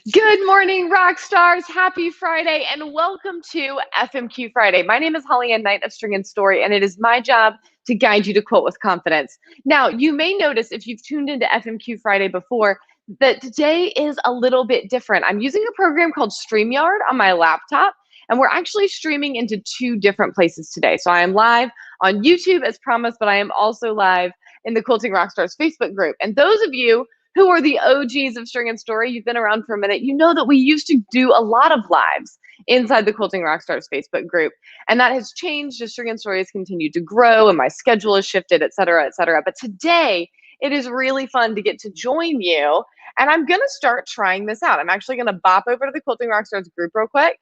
Good morning, rock stars. Happy Friday, and welcome to FMQ Friday. My name is Holly Ann Knight of String and Story, and it is my job to guide you to quilt with confidence. Now, you may notice if you've tuned into FMQ Friday before that today is a little bit different. I'm using a program called StreamYard on my laptop, and we're actually streaming into two different places today. So I am live on YouTube as promised, but I am also live in the Quilting Rockstars Facebook group. And those of you who are the OGs of String and Story, you've been around for a minute, you know that we used to do a lot of lives inside the Quilting Rockstars Facebook group. And that has changed as String and Story has continued to grow and my schedule has shifted, et cetera, et cetera. But today, it is really fun to get to join you. And I'm going to start trying this out. I'm actually going to bop over to the Quilting Rockstars group real quick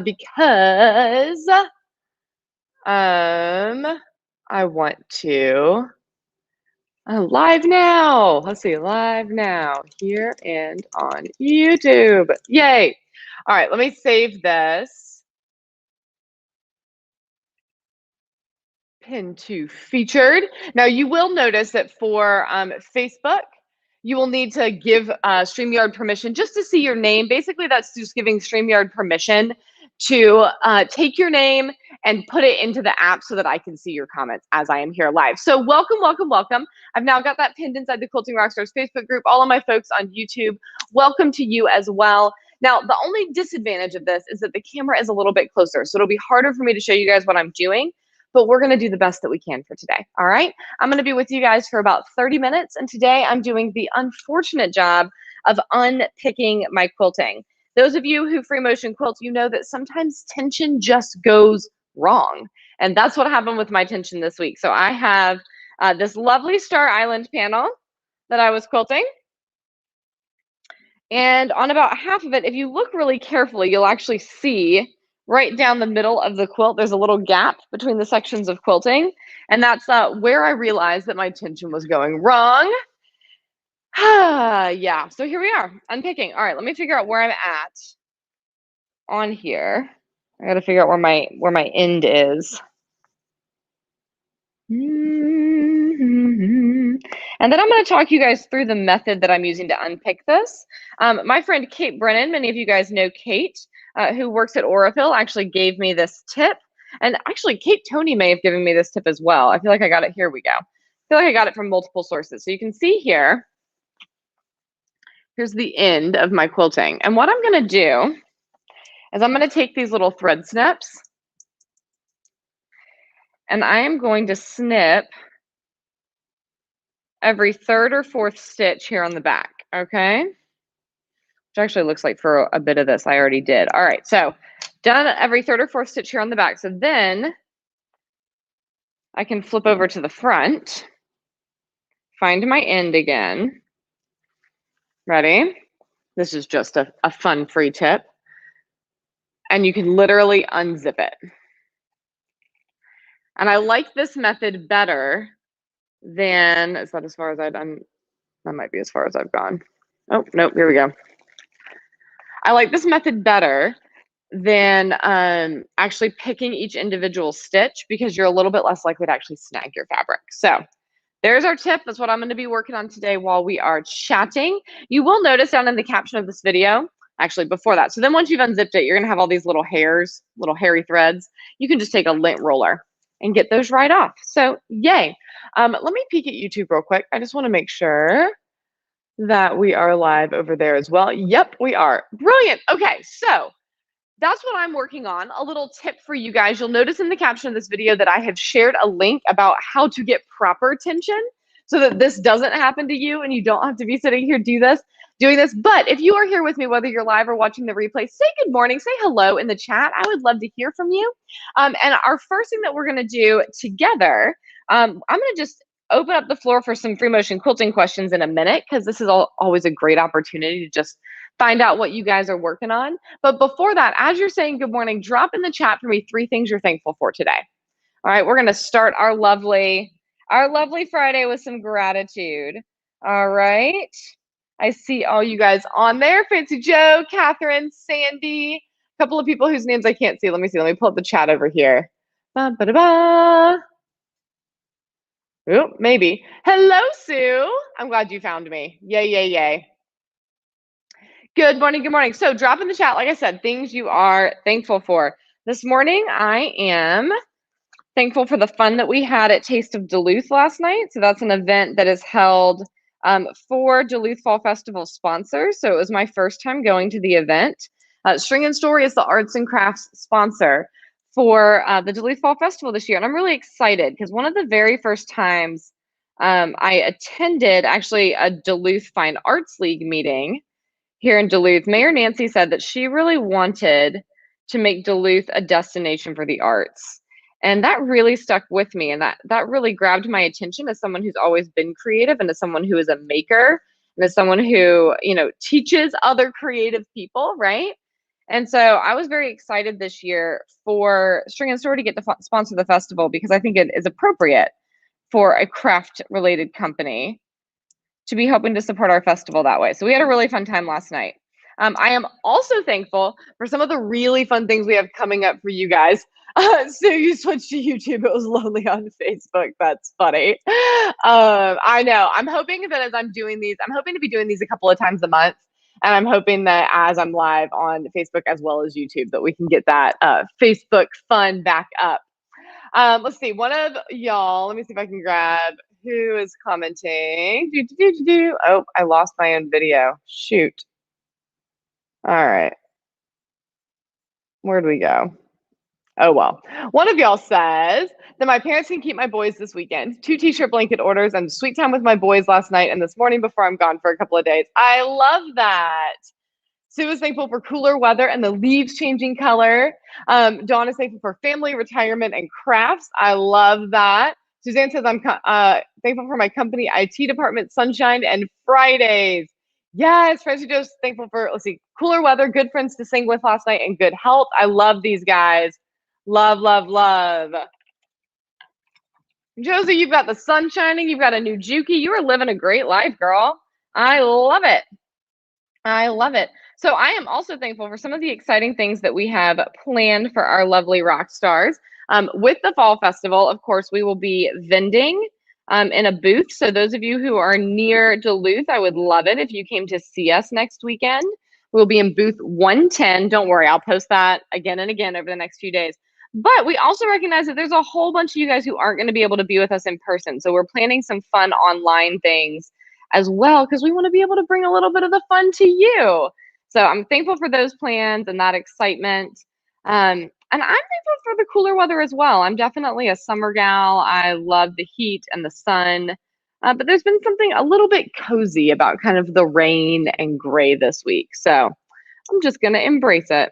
because I want to live now. Let's see, live now here and on YouTube. Yay. All right, let me save this. Pin to featured. Now you will notice that for Facebook, you will need to give StreamYard permission just to see your name. Basically, that's just giving StreamYard permission to take your name and put it into the app so that I can see your comments as I am here live. So welcome, welcome, welcome. I've now got that pinned inside the Quilting Rockstars Facebook group. All of my folks on YouTube, welcome to you as well. Now, the only disadvantage of this is that the camera is a little bit closer, so it'll be harder for me to show you guys what I'm doing, but we're going to do the best that we can for today. All right. I'm going to be with you guys for about 30 minutes. And today I'm doing the unfortunate job of unpicking my quilting. Those of you who free motion quilt, you know that sometimes tension just goes wrong. And that's what happened with my tension this week. So I have this lovely Star Island panel that I was quilting. And on about half of it, if you look really carefully, you'll actually see right down the middle of the quilt, there's a little gap between the sections of quilting. And that's where I realized that my tension was going wrong. Yeah, so here we are, unpicking. All right, let me figure out where I'm at on here. I got to figure out where my end is. And then I'm going to talk you guys through the method that I'm using to unpick this. My friend Kate Brennan, many of you guys know Kate, who works at Aurifil, actually gave me this tip. And actually, Kate Tony may have given me this tip as well. I feel like I got it. Here we go. I feel like I got it from multiple sources. So you can see here, here's the end of my quilting. And what I'm going to do is I'm going to take these little thread snips and I am going to snip every third or fourth stitch here on the back, okay? Which actually looks like for a bit of this I already did. All right, so done every third or fourth stitch here on the back. So then I can flip over to the front, find my end again. Ready? This is just a fun free tip. And you can literally unzip it. And I like this method better than, is that as far as I've done? That might be as far as I've gone. Oh, nope, here we go. I like this method better than actually picking each individual stitch because you're a little bit less likely to actually snag your fabric. So there's our tip. That's what I'm going to be working on today while we are chatting. You will notice down in the caption of this video, actually before that. So then once you've unzipped it, you're going to have all these little hairs, little hairy threads. You can just take a lint roller and get those right off. So yay. Let me peek at YouTube real quick. I just want to make sure that we are live over there as well. Yep, we are. Brilliant. Okay, so that's what I'm working on. A little tip for you guys. You'll notice in the caption of this video that I have shared a link about how to get proper tension so that this doesn't happen to you and you don't have to be sitting here doing this. But if you are here with me, whether you're live or watching the replay, say good morning, say hello in the chat. I would love to hear from you. And our first thing that we're going to do together, I'm going to just open up the floor for some free motion quilting questions in a minute because this is always a great opportunity to just find out what you guys are working on. But before that, as you're saying good morning, drop in the chat for me 3 things you're thankful for today. All right, we're going to start our lovely Friday with some gratitude. All right. I see all you guys on there. Fancy Joe, Catherine, Sandy, a couple of people whose names I can't see. Let me see. Let me pull up the chat over here. Ba, ba, da, ba. Oh, maybe. Hello, Sue. I'm glad you found me. Yay, yay, yay. Good morning, good morning. So drop in the chat, like I said, things you are thankful for. This morning, I am thankful for the fun that we had at Taste of Duluth last night. So that's an event that is held for Duluth Fall Festival sponsors. So it was my first time going to the event. String and Story is the arts and crafts sponsor for the Duluth Fall Festival this year. And I'm really excited because one of the very first times I attended actually a Duluth Fine Arts League meeting here in Duluth, Mayor Nancy said that she really wanted to make Duluth a destination for the arts. And that really stuck with me. And that really grabbed my attention as someone who's always been creative and as someone who is a maker and as someone who, teaches other creative people, right? And so I was very excited this year for String and Story to get to sponsor the festival because I think it is appropriate for a craft related company to be helping to support our festival that way. So we had a really fun time last night. I am also thankful for some of the really fun things we have coming up for you guys. So you switched to YouTube. It was lonely on Facebook. That's funny. I know. I'm hoping that as I'm doing these, I'm hoping to be doing these a couple of times a month. And I'm hoping that as I'm live on Facebook as well as YouTube, that we can get that Facebook fun back up. Let's see. One of y'all, let me see if I can grab who is commenting. Oh, I lost my own video. Shoot. All right. Where'd we go? Oh, well. One of y'all says that my parents can keep my boys this weekend. 2 t-shirt blanket orders and sweet time with my boys last night and this morning before I'm gone for a couple of days. I love that. Sue is thankful for cooler weather and the leaves changing color. Dawn is thankful for family, retirement, and crafts. I love that. Suzanne says, I'm thankful for my company IT department, sunshine, and Fridays. Yes, Francie Joe's thankful for, let's see, cooler weather, good friends to sing with last night, and good health. I love these guys. Love, love, love. Josie, you've got the sun shining. You've got a new Juki. You are living a great life, girl. I love it. I love it. So I am also thankful for some of the exciting things that we have planned for our lovely rock stars. With the Fall Festival, of course, we will be vending in a booth. So those of you who are near Duluth, I would love it if you came to see us next weekend. We'll be in booth 110. Don't worry, I'll post that again and again over the next few days. But we also recognize that there's a whole bunch of you guys who aren't going to be able to be with us in person. So we're planning some fun online things as well, because we want to be able to bring a little bit of the fun to you. So I'm thankful for those plans and that excitement. And I'm thankful for the cooler weather as well. I'm definitely a summer gal. I love the heat and the sun. But there's been something a little bit cozy about kind of the rain and gray this week. So I'm just going to embrace it.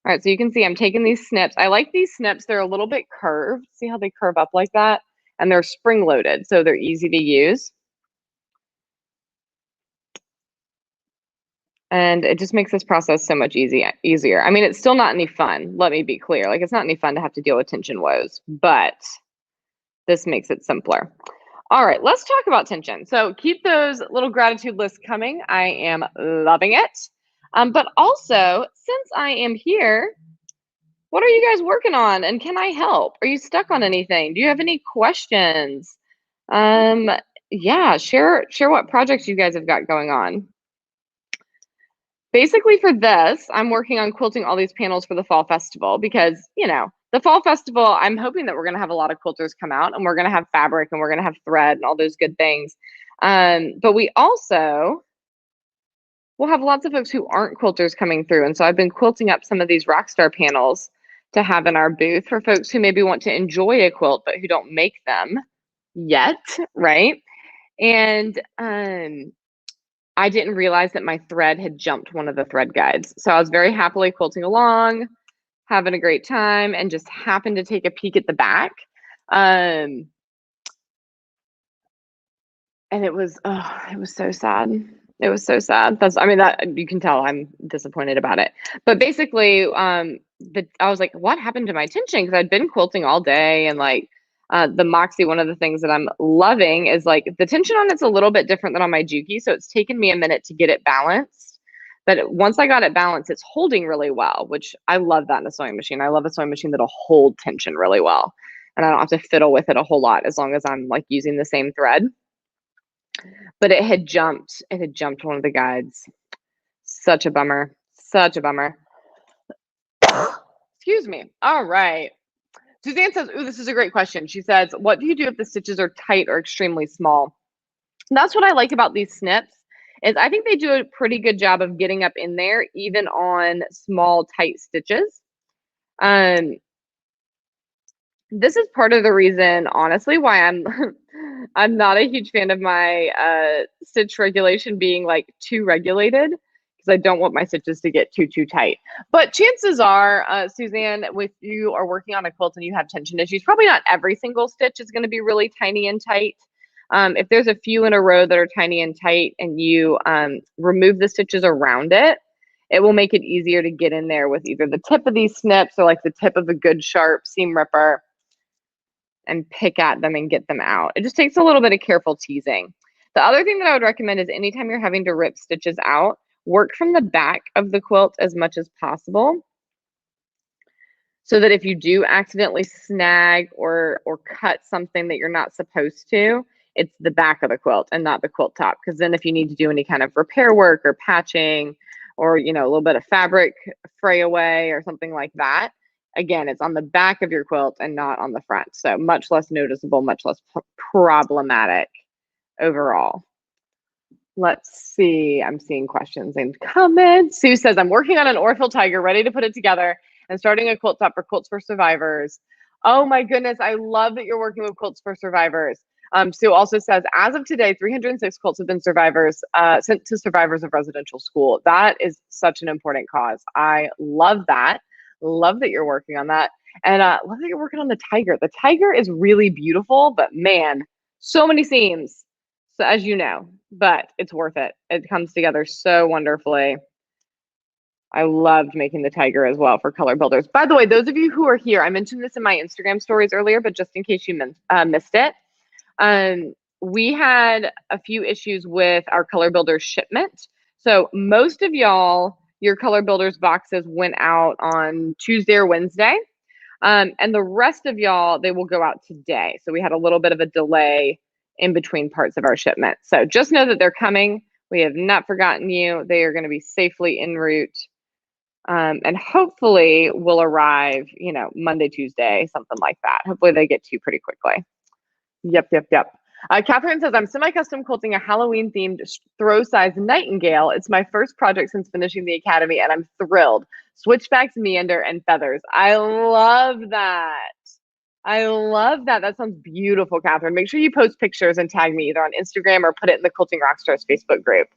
All right, so you can see I'm taking these snips. I like these snips. They're a little bit curved. See how they curve up like that? And they're spring loaded, so they're easy to use. And it just makes this process so much easier. I mean, it's still not any fun. Let me be clear. Like, it's not any fun to have to deal with tension woes, but this makes it simpler. All right, let's talk about tension. So keep those little gratitude lists coming. I am loving it. But also, since I am here, what are you guys working on and can I help? Are you stuck on anything? Do you have any questions? Yeah, share what projects you guys have got going on. Basically for this, I'm working on quilting all these panels for the Fall Festival because, the Fall Festival, I'm hoping that we're going to have a lot of quilters come out and we're going to have fabric and we're going to have thread and all those good things. But we also will have lots of folks who aren't quilters coming through. And so I've been quilting up some of these Rockstar panels to have in our booth for folks who maybe want to enjoy a quilt, but who don't make them yet, right? And I didn't realize that my thread had jumped one of the thread guides. So I was very happily quilting along, having a great time, and just happened to take a peek at the back. And it was so sad. It was so sad. That you can tell I'm disappointed about it. But basically, I was like, what happened to my tension? Because I'd been quilting all day and the Moxie, one of the things that I'm loving is the tension on it's a little bit different than on my Juki. So it's taken me a minute to get it balanced. But once I got it balanced, it's holding really well, which I love that in a sewing machine. I love a sewing machine that'll hold tension really well. And I don't have to fiddle with it a whole lot as long as I'm using the same thread. But it had jumped one of the guides. Such a bummer. Such a bummer. Excuse me. All right. Suzanne says, ooh, this is a great question. She says, what do you do if the stitches are tight or extremely small? And that's what I like about these snips is I think they do a pretty good job of getting up in there, even on small, tight stitches. This is part of the reason, honestly, why I'm not a huge fan of my stitch regulation being like too regulated, because I don't want my stitches to get too tight. But chances are, Suzanne, if you are working on a quilt and you have tension issues, probably not every single stitch is going to be really tiny and tight. If there's a few in a row that are tiny and tight and you remove the stitches around it, it will make it easier to get in there with either the tip of these snips or like the tip of a good sharp seam ripper and pick at them and get them out. It just takes a little bit of careful teasing. The other thing that I would recommend is anytime you're having to rip stitches out, work from the back of the quilt as much as possible, so that if you do accidentally snag or cut something that you're not supposed to, it's the back of the quilt and not the quilt top. Because then if you need to do any kind of repair work or patching or, you know, a little bit of fabric fray away or something like that, again, it's on the back of your quilt and not on the front. So much less noticeable, much less problematic overall. Let's see. I'm seeing questions and comments. Sue says, I'm working on an Orphill Tiger, ready to put it together and starting a quilt top for Quilts for Survivors. Oh my goodness. I love that you're working with Quilts for Survivors. Sue also says, as of today, 306 quilts have been sent to survivors of residential school. That is such an important cause. I love that. Love that you're working on that. And love that you're working on the tiger. The tiger is really beautiful, but man, so many seams. So as you know, but it's worth it. It comes together so wonderfully. I loved making the tiger as well for color builders. By the way, those of you who are here, I mentioned this in my Instagram stories earlier, but just in case you missed it, we had a few issues with our color builder shipment. So most of y'all, your color builders boxes went out on Tuesday or Wednesday. And the rest of y'all, they will go out today. So we had a little bit of a delay in between parts of our shipment. So just know that they're coming. We have not forgotten you. They are going to be safely en route. And hopefully will arrive, you know, Monday, Tuesday, something like that. Hopefully they get to you pretty quickly. Yep. Catherine says, I'm semi-custom quilting a Halloween-themed throw-size nightingale. It's my first project since finishing the academy, and I'm thrilled. Switchbacks, meander, and feathers. I love that. I love that. That sounds beautiful, Catherine. Make sure you post pictures and tag me either on Instagram or put it in the Quilting Rockstars Facebook group.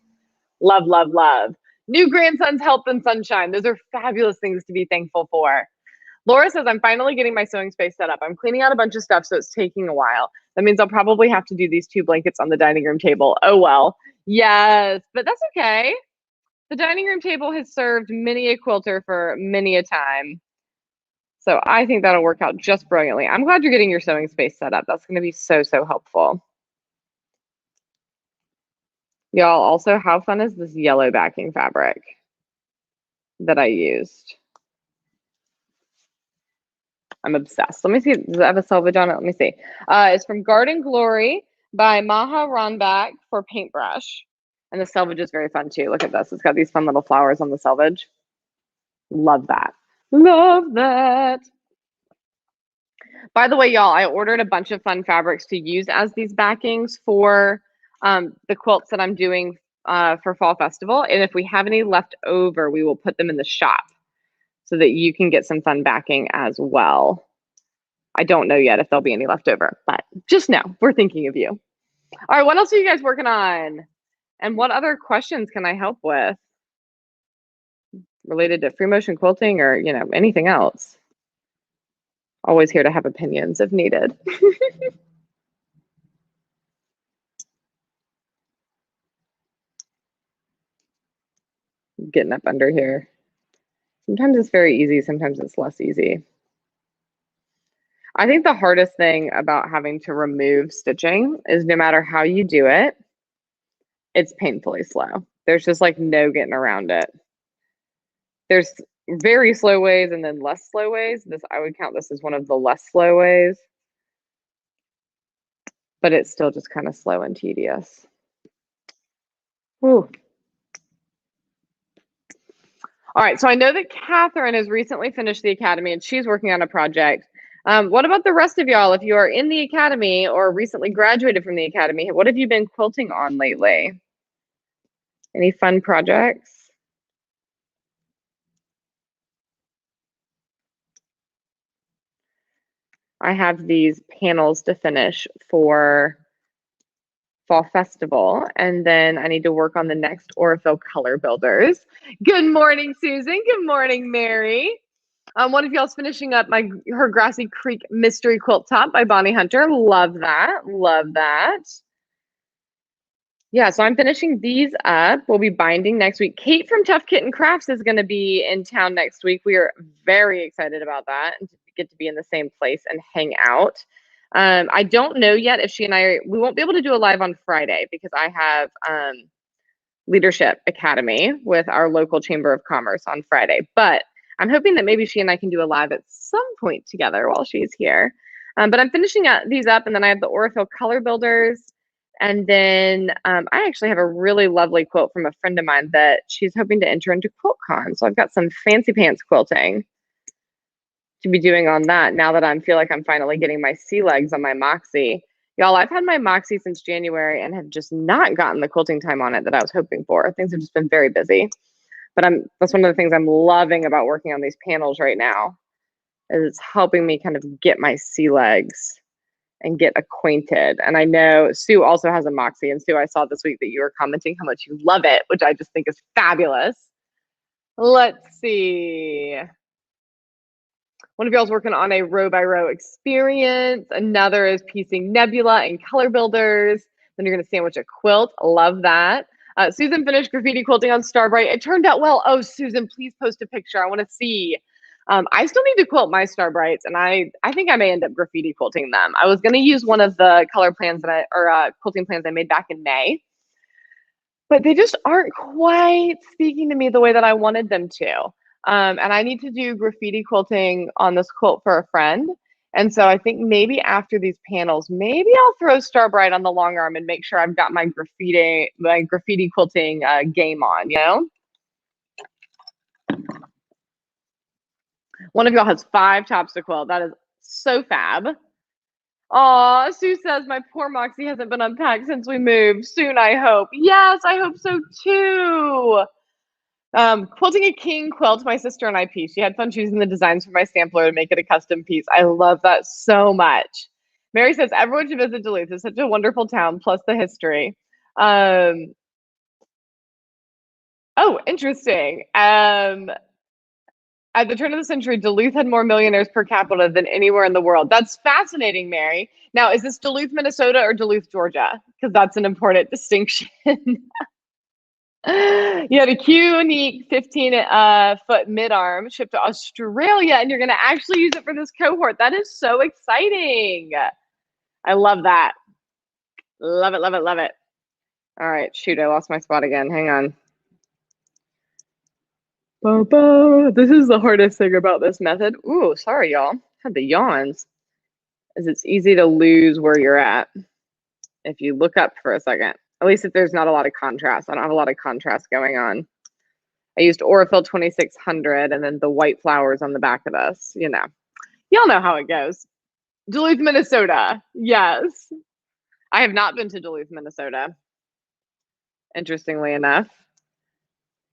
Love, love, love. New grandson's health and sunshine. Those are fabulous things to be thankful for. Laura says, I'm finally getting my sewing space set up. I'm cleaning out a bunch of stuff, so it's taking a while. That means I'll probably have to do these 2 blankets on the dining room table. Oh, well. Yes, but that's okay. The dining room table has served many a quilter for many a time. So I think that'll work out just brilliantly. I'm glad you're getting your sewing space set up. That's going to be so helpful. Y'all, also, how fun is this yellow backing fabric that I used? I'm obsessed. Let me see. Does it have a selvage on it? Let me see. It's from Garden Glory by Maha Ronback for paintbrush. And the selvage is very fun too. Look at this. It's got these fun little flowers on the selvage. Love that. Love that. By the way, y'all, I ordered a bunch of fun fabrics to use as these backings for the quilts that I'm doing for Fall Festival. And if we have any left over, we will put them in the shop so that you can get some fun backing as well. I don't know yet if there'll be any left over, but just know we're thinking of you. All right, what else are you guys working on? And what other questions can I help with related to free motion quilting or, you know, anything else? Always here to have opinions if needed. Getting up under here. Sometimes it's very easy, sometimes it's less easy. I think the hardest thing about having to remove stitching is no matter how you do it, it's painfully slow. There's just like no getting around it. There's very slow ways and then less slow ways. I would count this as one of the less slow ways, but it's still just kind of slow and tedious. Whew. All right, so I know that Catherine has recently finished the academy and she's working on a project. What about the rest of y'all? If you are in the academy or recently graduated from the academy, what have you been quilting on lately? Any fun projects? I have these panels to finish for Fall Festival, and then I need to work on the next Aurifil color builders. Good morning, Susan. Good morning, Mary. One of y'all's finishing up her Grassy Creek Mystery Quilt Top by Bonnie Hunter. Love that. Love that. Yeah, so I'm finishing these up. We'll be binding next week. Kate from Tough Kitten Crafts is going to be in town next week. We are very excited about that and to get to be in the same place and hang out. I don't know yet if she and we won't be able to do a live on Friday because I have Leadership Academy with our local Chamber of Commerce on Friday. But I'm hoping that maybe she and I can do a live at some point together while she's here. But I'm finishing these up, and then I have the Aurifil color builders. And then I actually have a really lovely quilt from a friend of mine that she's hoping to enter into QuiltCon. So I've got some fancy pants quilting to be doing on that now that I feel like I'm finally getting my sea legs on my Moxie. Y'all, I've had my Moxie since January and have just not gotten the quilting time on it that I was hoping for. Things have just been very busy. But that's one of the things I'm loving about working on these panels right now, is it's helping me kind of get my sea legs and get acquainted. And I know Sue also has a Moxie. And Sue, I saw this week that you were commenting how much you love it, which I just think is fabulous. Let's see. One of y'all's working on a row by row experience. Another is piecing Nebula and color builders. Then you're going to sandwich a quilt. Love that. Susan finished graffiti quilting on Starbright. It turned out well. Oh, Susan, please post a picture. I want to see. I still need to quilt my Starbrights, and I think I may end up graffiti quilting them. I was going to use one of the color plans quilting plans I made back in May, but they just aren't quite speaking to me the way that I wanted them to. And I need to do graffiti quilting on this quilt for a friend. And so I think maybe after these panels, maybe I'll throw Starbright on the long arm and make sure I've got my graffiti quilting game on, you know? One of y'all has 5 tops to quilt. That is so fab. Aw, Sue says my poor Moxie hasn't been unpacked since we moved. Soon, I hope. Yes, I hope so too. Quilting a king quilt, my sister and I pieced. She had fun choosing the designs for my sampler to make it a custom piece. I love that so much. Mary says everyone should visit Duluth. It's such a wonderful town, plus the history. Oh, interesting. At the turn of the century, Duluth had more millionaires per capita than anywhere in the world. That's fascinating, Mary. Now, is this Duluth, Minnesota or Duluth, Georgia? Because that's an important distinction. You had a unique 15-foot mid-arm shipped to Australia, and you're going to actually use it for this cohort. That is so exciting. I love that. Love it, love it, love it. All right, shoot, I lost my spot again. Hang on. This is the hardest thing about this method. Ooh, sorry, y'all. Had the yawns. Is it's easy to lose where you're at if you look up for a second. At least if there's not a lot of contrast. I don't have a lot of contrast going on. I used Aurifil 2600 and then the white flowers on the back of this. You know, y'all know how it goes. Duluth, Minnesota. Yes. I have not been to Duluth, Minnesota. Interestingly enough.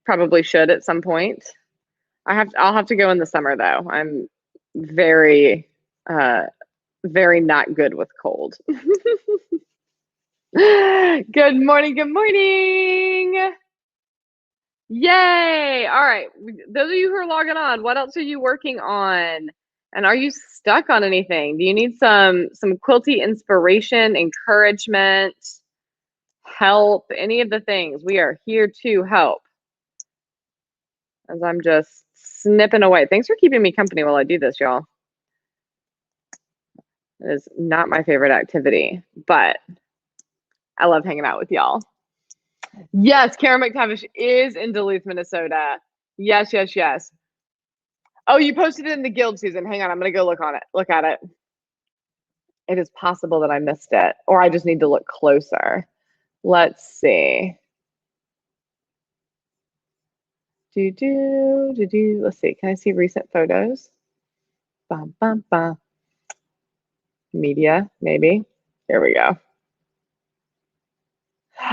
Probably should at some point. I'll have to go in the summer though. I'm very not good with cold. Good morning, good morning. Yay! All right, those of you who are logging on, what else are you working on? And are you stuck on anything? Do you need some quilty inspiration, encouragement, help, any of the things? We are here to help. As I'm just snipping away. Thanks for keeping me company while I do this, y'all. It is not my favorite activity, but I love hanging out with y'all. Yes, Karen McTavish is in Duluth, Minnesota. Yes, yes, yes. Oh, you posted it in the guild, Susan. Hang on, I'm gonna go look at it. It is possible that I missed it, or I just need to look closer. Let's see. Let's see. Can I see recent photos? Bum, bum, bum. Media, maybe. Here we go.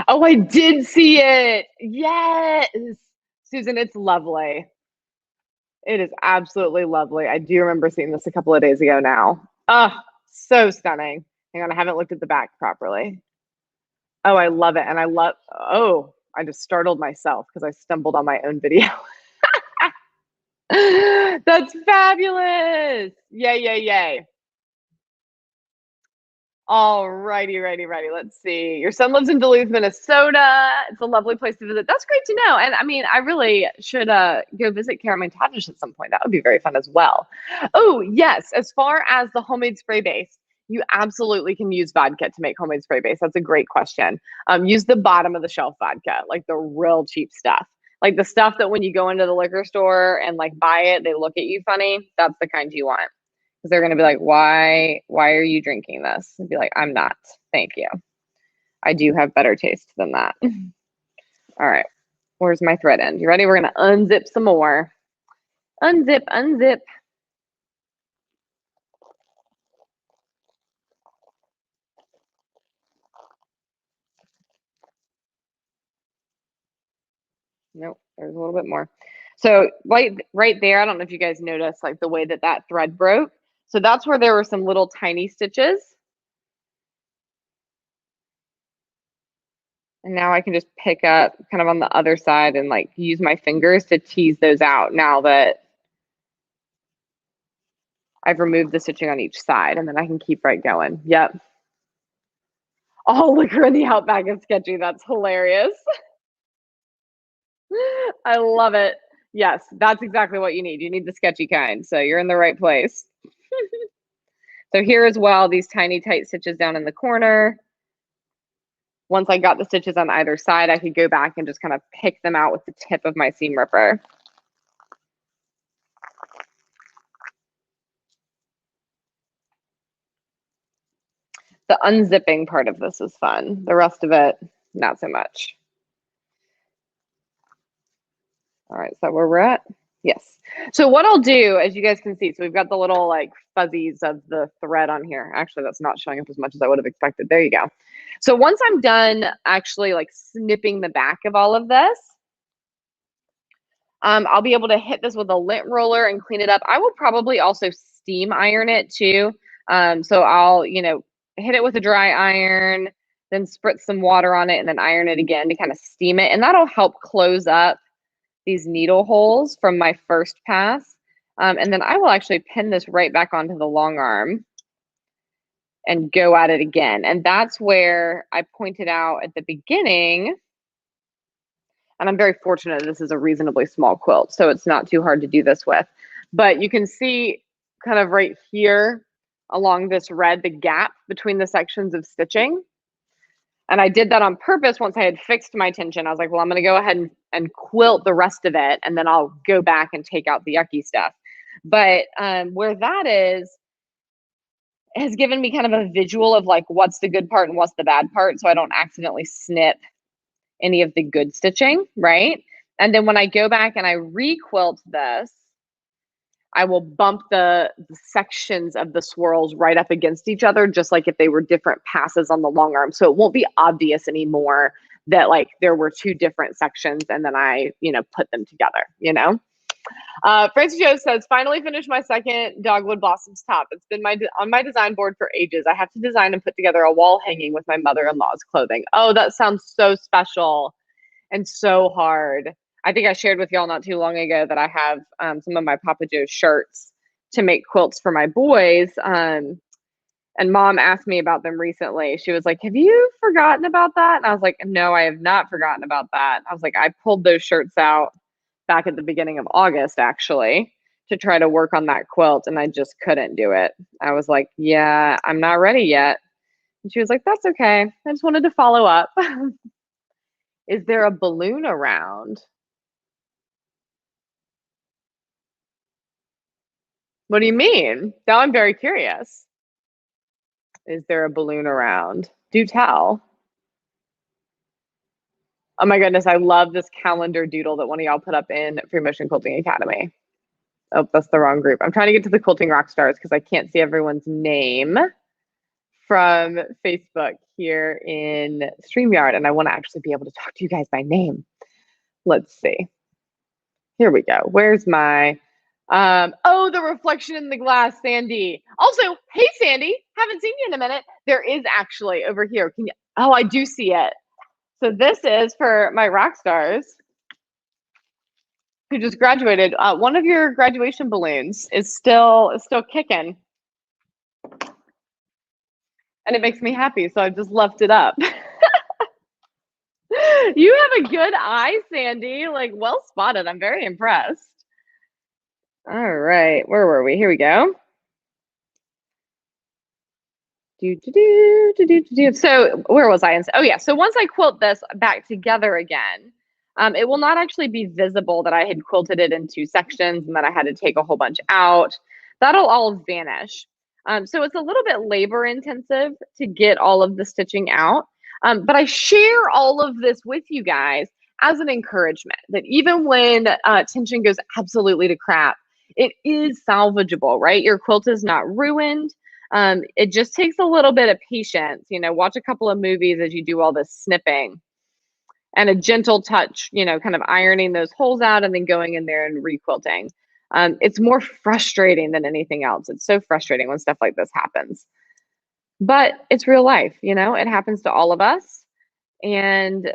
Oh, I did see it. Yes. Susan, it's lovely. It is absolutely lovely. I do remember seeing this a couple of days ago now. Oh, so stunning. Hang on, I haven't looked at the back properly. Oh, I love it. And oh, I just startled myself because I stumbled on my own video. That's fabulous. Yay, yay, yay. All righty, righty. Let's see. Your son lives in Duluth, Minnesota. It's a lovely place to visit. That's great to know. And I mean, I really should go visit Karen Montagish at some point. That would be very fun as well. Oh, yes. As far as the homemade spray base, you absolutely can use vodka to make homemade spray base. That's a great question. Use the bottom of the shelf vodka, like the real cheap stuff. Like the stuff that when you go into the liquor store and like buy it, they look at you funny. That's the kind you want. Because they're going to be like, why are you drinking this? And be like, I'm not. Thank you. I do have better taste than that. All right. Where's my thread end? You ready? We're going to unzip some more. Unzip, unzip. Nope, there's a little bit more. So right there, I don't know if you guys noticed like the way that that thread broke. So that's where there were some little tiny stitches. And now I can just pick up kind of on the other side and like use my fingers to tease those out now that I've removed the stitching on each side, and then I can keep right going. Yep. Oh, look, her in the outback is sketchy. That's hilarious. I love it. Yes, that's exactly what you need. You need the sketchy kind. So you're in the right place. So here as well, these tiny tight stitches down in the corner. Once I got the stitches on either side, I could go back and just kind of pick them out with the tip of my seam ripper. The unzipping part of this is fun. The rest of it, not so much. All right, is that where we're at? Yes. So what I'll do, as you guys can see, so we've got the little like fuzzies of the thread on here. Actually, that's not showing up as much as I would have expected. There you go. So once I'm done actually like snipping the back of all of this, I'll be able to hit this with a lint roller and clean it up. I will probably also steam iron it too. So I'll, hit it with a dry iron, then spritz some water on it and then iron it again to kind of steam it. And that'll help close up these needle holes from my first pass. And then I will actually pin this right back onto the long arm and go at it again. And that's where I pointed out at the beginning, and I'm very fortunate this is a reasonably small quilt, so it's not too hard to do this with. But you can see kind of right here along this red, the gap between the sections of stitching. And I did that on purpose once I had fixed my tension. I was like, well, I'm going to go ahead and quilt the rest of it, and then I'll go back and take out the yucky stuff. But where that is, has given me kind of a visual of like what's the good part and what's the bad part, so I don't accidentally snip any of the good stitching, right? And then when I go back and I re-quilt this, I will bump the sections of the swirls right up against each other, just like if they were different passes on the long arm. So it won't be obvious anymore that like there were two different sections and then I, put them together, Francie Joe says, finally finished my second Dogwood Blossoms top. It's been on my design board for ages. I have to design and put together a wall hanging with my mother-in-law's clothing. Oh, that sounds so special and so hard. I think I shared with y'all not too long ago that I have some of my Papa Joe's shirts to make quilts for my boys. And Mom asked me about them recently. She was like, have you forgotten about that? And I was like, no, I have not forgotten about that. I was like, I pulled those shirts out back at the beginning of August, actually, to try to work on that quilt. And I just couldn't do it. I was like, yeah, I'm not ready yet. And she was like, that's okay. I just wanted to follow up. Is there a balloon around? What do you mean? Now I'm very curious. Is there a balloon around? Do tell. Oh my goodness, I love this calendar doodle that one of y'all put up in Free Motion Quilting Academy. Oh, that's the wrong group. I'm trying to get to the Quilting Rock Stars because I can't see everyone's name from Facebook here in StreamYard, and I want to actually be able to talk to you guys by name. Let's see. Here we go. Where's my oh, the reflection in the glass, Sandy. Also, hey Sandy, haven't seen you in a minute. There is actually over here. Can you, oh, I do see it. So this is for my rock stars who just graduated. One of your graduation balloons is still kicking. And it makes me happy, so I just left it up. You have a good eye, Sandy. Like, well spotted. I'm very impressed. All right, where were we? Here we go. So where was I? Oh yeah, so once I quilt this back together again, it will not actually be visible that I had quilted it in 2 sections and that I had to take a whole bunch out. That'll all vanish. So it's a little bit labor intensive to get all of the stitching out. But I share all of this with you guys as an encouragement that even when tension goes absolutely to crap, it is salvageable, right? Your quilt is not ruined. It just takes a little bit of patience, you know, watch a couple of movies as you do all this snipping and a gentle touch, you know, kind of ironing those holes out and then going in there and requilting. It's more frustrating than anything else. It's so frustrating when stuff like this happens, but it's real life, you know, it happens to all of us. And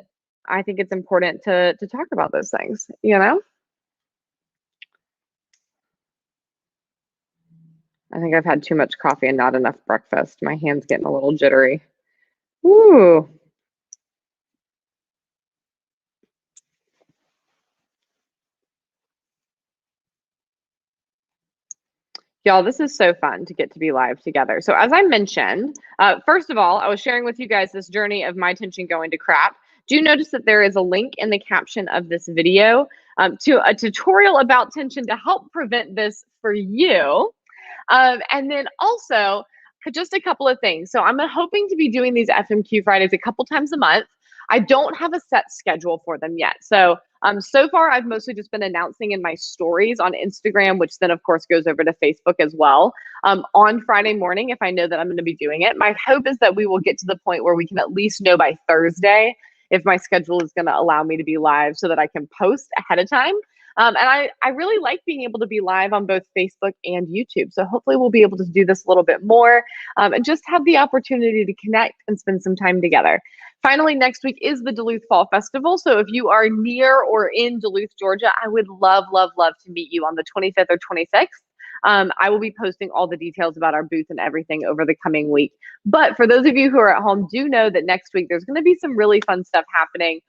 I think it's important to talk about those things, you know? I think I've had too much coffee and not enough breakfast. My hand's getting a little jittery. Ooh. Y'all, this is so fun to get to be live together. So as I mentioned, first of all, I was sharing with you guys this journey of my tension going to crap. Do notice that there is a link in the caption of this video to a tutorial about tension to help prevent this for you. And then also, just a couple of things. So I'm hoping to be doing these FMQ Fridays a couple times a month. I don't have a set schedule for them yet. So far, I've mostly just been announcing in my stories on Instagram, which then, of course, goes over to Facebook as well. On Friday morning, if I know that I'm going to be doing it, my hope is that we will get to the point where we can at least know by Thursday if my schedule is going to allow me to be live so that I can post ahead of time. And I really like being able to be live on both Facebook and YouTube. So hopefully we'll be able to do this a little bit more and just have the opportunity to connect and spend some time together. Finally, next week is the Duluth Fall Festival. So if you are near or in Duluth, Georgia, I would love, love, love to meet you on the 25th or 26th. I will be posting all the details about our booth and everything over the coming week. But for those of you who are at home, do know that next week there's going to be some really fun stuff happening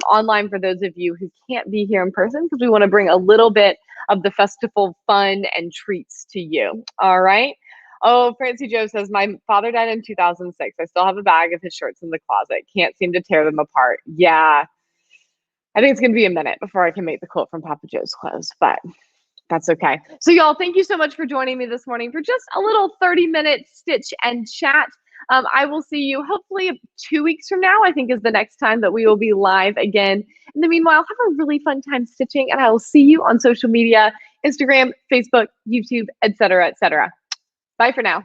online for those of you who can't be here in person, because we want to bring a little bit of the festival fun and treats to you. All right. Oh, Francie Joe says, my father died in 2006. I still have a bag of his shirts in the closet. Can't seem to tear them apart. Yeah. I think it's going to be a minute before I can make the quilt from Papa Joe's clothes, but that's okay. So y'all, thank you so much for joining me this morning for just a little 30-minute stitch and chat. I will see you hopefully 2 weeks from now, I think is the next time that we will be live again. In the meanwhile, have a really fun time stitching, and I will see you on social media, Instagram, Facebook, YouTube, etc., etc. Bye for now.